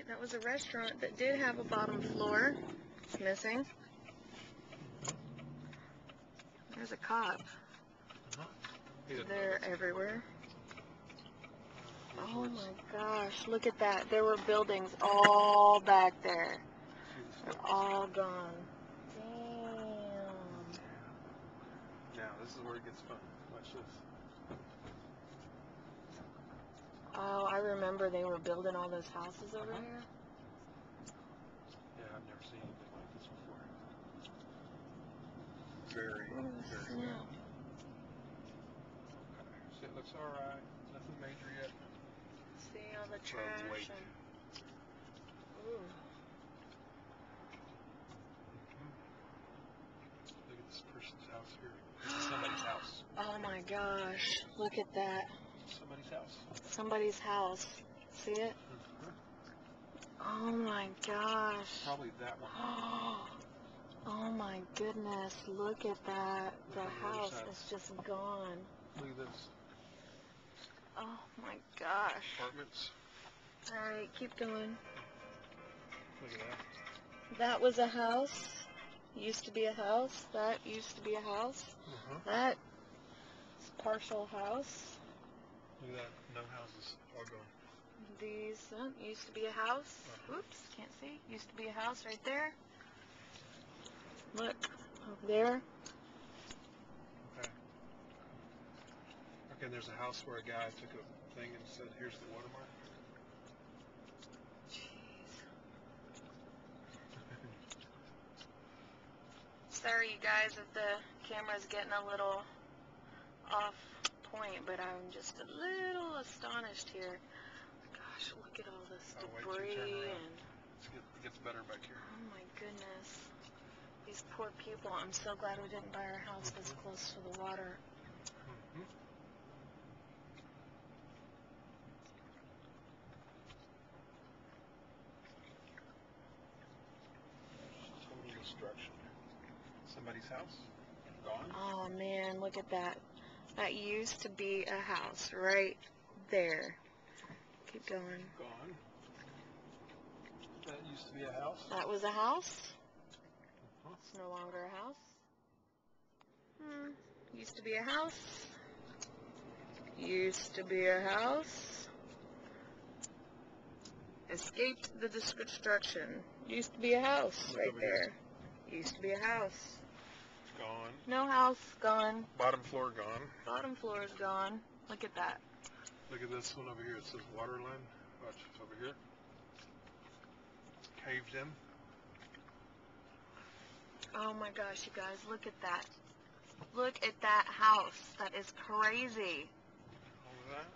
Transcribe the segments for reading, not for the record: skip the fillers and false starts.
right? That was a restaurant that did have a bottom floor. It's missing. There's a cop. They're everywhere. Oh my gosh, look at that. There were buildings all back there. They're all gone. Damn. Now, this is where it gets fun. Watch this. Oh, I remember they were building all those houses over here. Yeah, I've never seen anything like this before. Very new. Okay. So it looks alright. Nothing major yet. See all the trash and... Ooh. Look at this person's house here. This is somebody's house. Oh my gosh, look at that. Somebody's house. Somebody's house. See it? Oh my gosh. Probably that one. Oh my goodness, look at that. The house is just gone. Look at this. Oh my gosh. Apartments. Alright, keep going. Look at that. That was a house. Used to be a house. That used to be a house. That is partial house. Look at that. No houses. All gone. These used to be a house. Oops, can't see. Used to be a house right there. Look, over there. Okay. Okay, and there's a house where a guy took a thing and said, here's the watermark. Jeez. Sorry, you guys, if the camera's getting a little off point, but I'm just a little astonished here. Gosh, look at all this debris and... It gets better back here. Oh my goodness. These poor people. I'm so glad we didn't buy our house this close to the water. Total destruction. Somebody's house? Gone? Oh man, look at that. That used to be a house right there. Keep going. Gone. That used to be a house? That was a house. It's no longer a house. Used to be a house. Used to be a house. Escaped the destruction. Used to be a house right there. Used to be a house. Gone. No house, gone. Bottom floor gone. Bottom floor is gone. Look at that. Look at this one over here. It says water line. Watch, it's over here. It's caved in. Oh my gosh, you guys, look at that. Look at that house. That is crazy. All of that.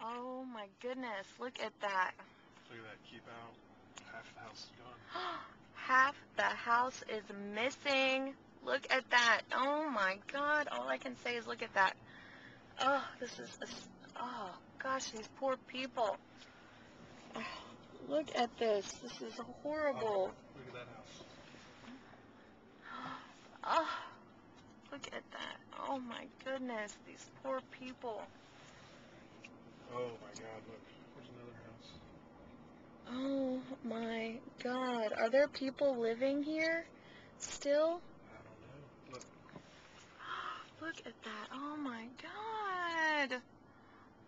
Oh my goodness, look at that. Look at that. Keep out. Half the house is gone. Half the house is missing. Look at that. Oh my God. All I can say is look at that. Oh, this is, oh gosh, these poor people. Oh, look at this. This is horrible. Look at that house. Oh, look at that. Oh my goodness, these poor people. Oh my God, look. There's another house. Oh my God. Are there people living here still? I don't know. Look. Look at that. Oh my God.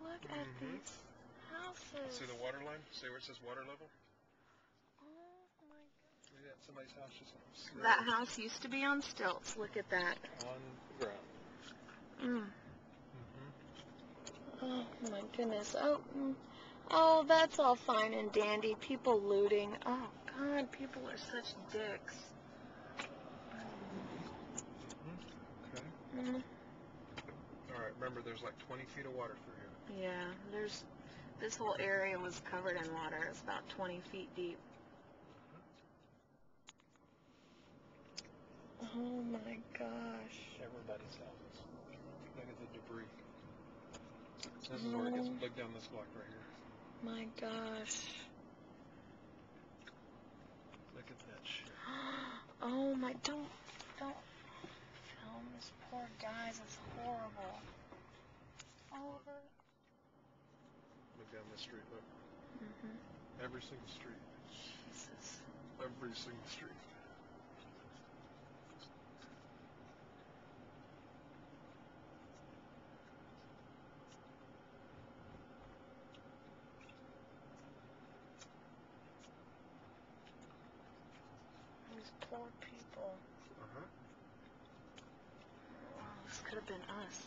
Look at these houses. See the water line? See where it says water level? Oh my God. Look at that. Somebody's house just slid. That house used to be on stilts. Look at that. On the ground. Oh my goodness. Oh, that's all fine and dandy. People looting. Oh God, people are such dicks. Okay. Alright, remember there's like 20 feet of water through here. Yeah, this whole area was covered in water. It's about 20 feet deep. Oh my gosh. Everybody's houses. Look at the debris. This is where it gets big down this block right here. My gosh. Look at that shit. Oh my, don't film this poor guy. It's horrible. Oliver. down this street. Look, Mm-hmm. every single street. Jesus. Every single street. These poor people. Uh-huh. Oh, this could have been us.